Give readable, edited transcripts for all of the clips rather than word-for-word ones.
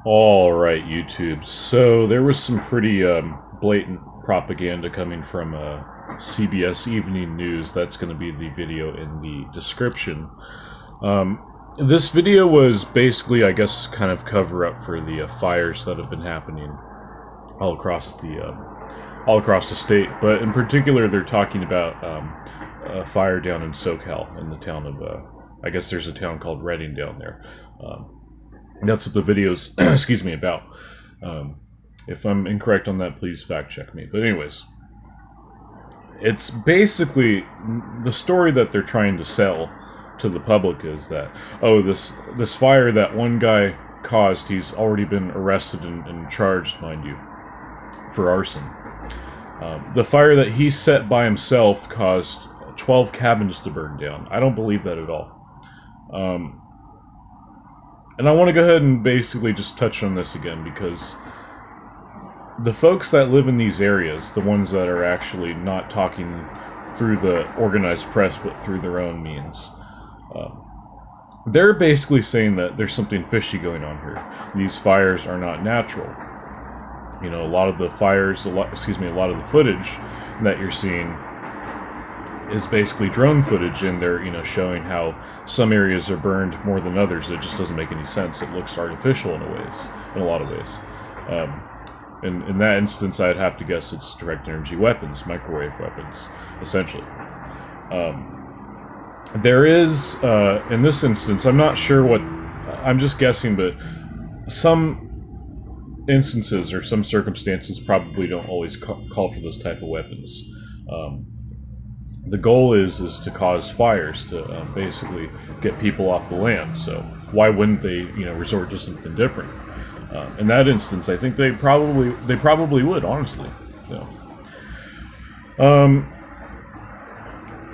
All right, YouTube. So there was some pretty blatant propaganda coming from CBS Evening News. That's going to be the video in the description. This video was basically, I guess, kind of cover up for the fires that have been happening all across the state. But in particular, they're talking about a fire down in SoCal, in the town of I guess there's a town called Redding down there. That's what the video's, excuse me, about. If I'm incorrect on that, please fact check me. But anyways, it's basically the story that they're trying to sell to the public is that, oh, this fire that one guy caused, he's already been arrested and charged, mind you, for arson. The fire that he set by himself caused 12 cabins to burn down. I don't believe that at all. And I want to go ahead and basically just touch on this again, because the folks that live in these areas, the ones that are actually not talking through the organized press but through their own means, they're basically saying that there's something fishy going on here. These fires are not natural. You know, a lot of the fires, a lot of the footage that you're seeing is basically drone footage, and they're, you know, showing how some areas are burned more than others. It just doesn't make any sense. It looks artificial in a lot of ways. In that instance, I'd have to guess it's direct energy weapons, microwave weapons, essentially. There is, in this instance, I'm not sure what, I'm just guessing, but some instances or some circumstances probably don't always call for those type of weapons. The goal is to cause fires, to basically get people off the land. So why wouldn't they, you know, resort to something different? In that instance, I think they probably would, honestly. You know.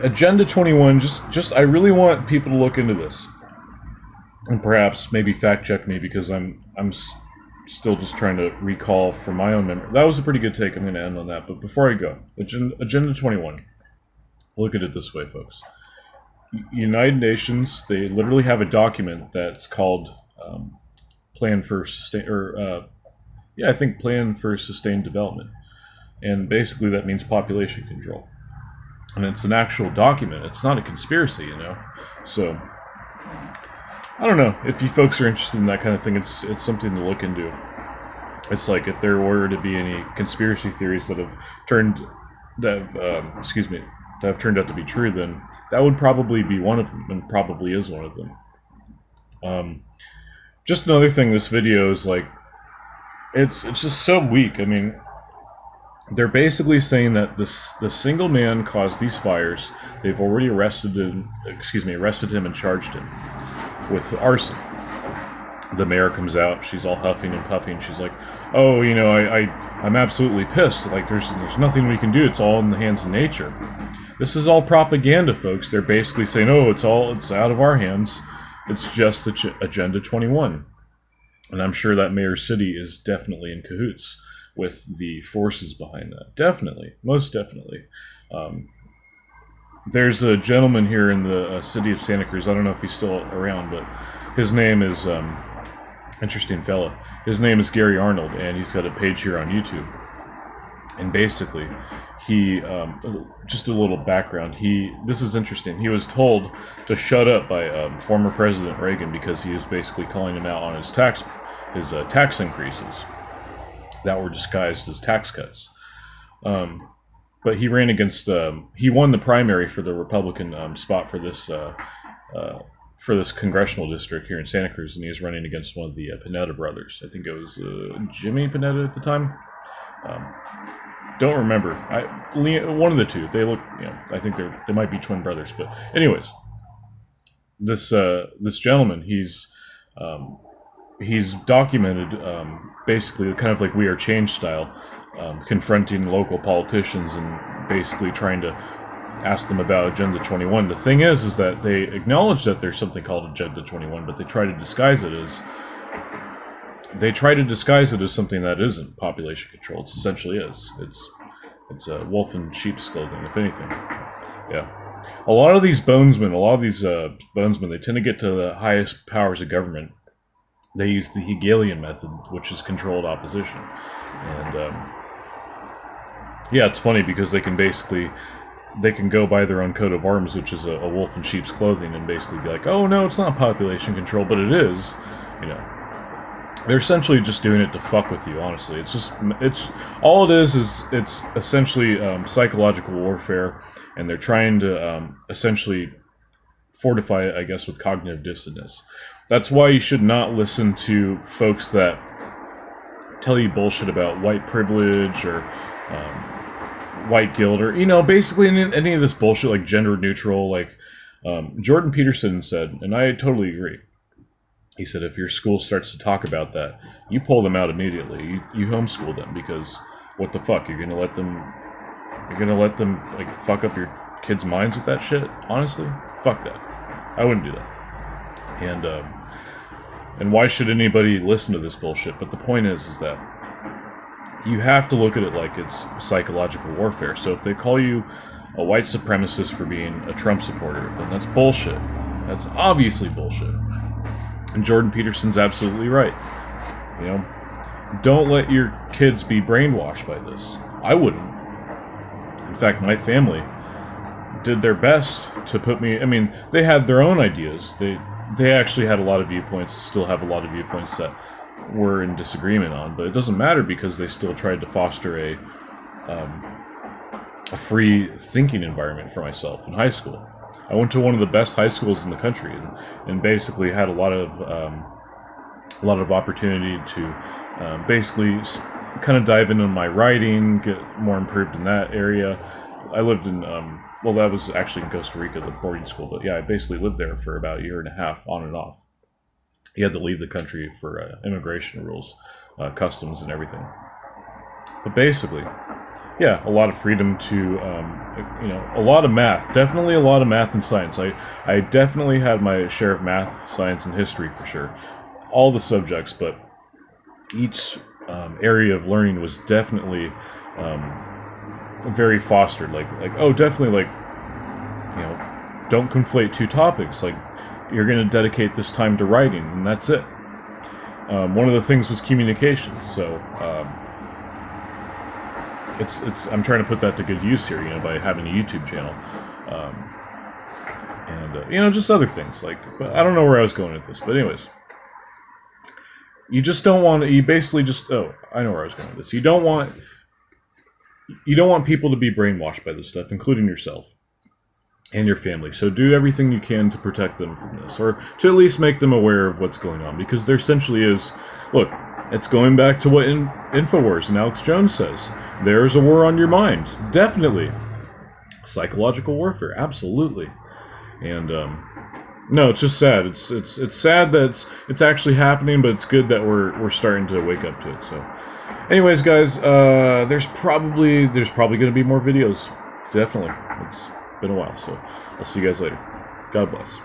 Agenda 21. Just I really want people to look into this, and perhaps maybe fact check me, because I'm still just trying to recall from my own memory. That was a pretty good take. I'm going to end on that. But before I go, Agenda 21. Look at it this way, folks. United Nations, they literally have a document that's called Plan for Sustained Development. And basically that means population control. And it's an actual document. It's not a conspiracy, you know. So, I don't know. If you folks are interested in that kind of thing, it's something to look into. It's like if there were to be any conspiracy theories that have turned out to be true, then that would probably be one of them, and probably is one of them. Just another thing, this video is like, it's just so weak. I mean, they're basically saying that the single man caused these fires. They've already arrested him and charged him with arson. The mayor comes out, she's all huffing and puffing, she's like, oh, you know, I'm absolutely pissed, like there's nothing we can do, it's all in the hands of nature. This is all propaganda, folks. They're basically saying, oh, it's out of our hands, it's just Agenda 21. And I'm sure that Mayor City is definitely in cahoots with the forces behind that. Definitely, most definitely. There's a gentleman here in the city of Santa Cruz, I don't know if he's still around, but his name is, interesting fella. His name is Gary Arnold, and he's got a page here on YouTube. And basically, he, just a little background, this is interesting, he was told to shut up by former President Reagan because he was basically calling him out on his tax increases that were disguised as tax cuts. But he ran against, he won the primary for the Republican spot for this congressional district here in Santa Cruz, and he was running against one of the Panetta brothers. I think it was Jimmy Panetta at the time. Don't remember. One of the two. They look, you know, I think they might be twin brothers. But anyways, this gentleman, he's documented basically kind of like We Are Change style, confronting local politicians and basically trying to ask them about Agenda 21. The thing is that they acknowledge that there's something called Agenda 21, but they try to disguise it as something that isn't population control. It essentially is. It's a wolf in sheep's clothing, if anything. Yeah. A lot of these bonesmen, they tend to get to the highest powers of government They use the Hegelian method, which is controlled opposition. And, yeah, it's funny because they can go by their own coat of arms, which is a wolf in sheep's clothing, and basically be like, oh, no, it's not population control, but it is, you know. They're essentially just doing it to fuck with you, honestly. All it is it's essentially psychological warfare, and they're trying to essentially fortify it, I guess, with cognitive dissonance. That's why you should not listen to folks that tell you bullshit about white privilege or white guilt, or, you know, basically any of this bullshit, like gender neutral, like Jordan Peterson said, and I totally agree. He said, if your school starts to talk about that, you pull them out immediately. You homeschool them, because what the fuck? You're gonna let them like fuck up your kids' minds with that shit? Honestly, fuck that. I wouldn't do that. And why should anybody listen to this bullshit? But the point is that you have to look at it like it's psychological warfare. So if they call you a white supremacist for being a Trump supporter, then that's bullshit. That's obviously bullshit. And Jordan Peterson's absolutely right. You know, don't let your kids be brainwashed by this. I wouldn't. In fact, my family did their best to put me... I mean, they had their own ideas. They actually had a lot of viewpoints, still have a lot of viewpoints that we're in disagreement on, but it doesn't matter because they still tried to foster a free thinking environment for myself in high school. I went to one of the best high schools in the country, and basically had a lot of opportunity to basically kind of dive into my writing, get more improved in that area. I lived in well, that was actually in Costa Rica, the boarding school, but yeah, I basically lived there for about a year and a half, on and off. You had to leave the country for immigration rules, customs, and everything. But basically, yeah, a lot of freedom to, you know, a lot of math. Definitely a lot of math and science. I definitely had my share of math, science, and history for sure. All the subjects, but each area of learning was definitely very fostered. Like, oh, definitely, like, you know, don't conflate two topics. Like, you're going to dedicate this time to writing, and that's it. One of the things was communication, so I'm trying to put that to good use here, you know, by having a YouTube channel, and you know, just other things. Like, I don't know where I was going with this, but anyways, you just don't want to. You basically just I know where I was going with this. You don't want people to be brainwashed by this stuff, including yourself and your family. So do everything you can to protect them from this, or to at least make them aware of what's going on, because there essentially is. Look, it's going back to what InfoWars and Alex Jones says. There's a war on your mind. Definitely. Psychological warfare. Absolutely. And, no, it's just sad. It's sad that it's actually happening, but it's good that we're starting to wake up to it. So, anyways, guys, there's probably going to be more videos. Definitely. It's been a while, so I'll see you guys later. God bless.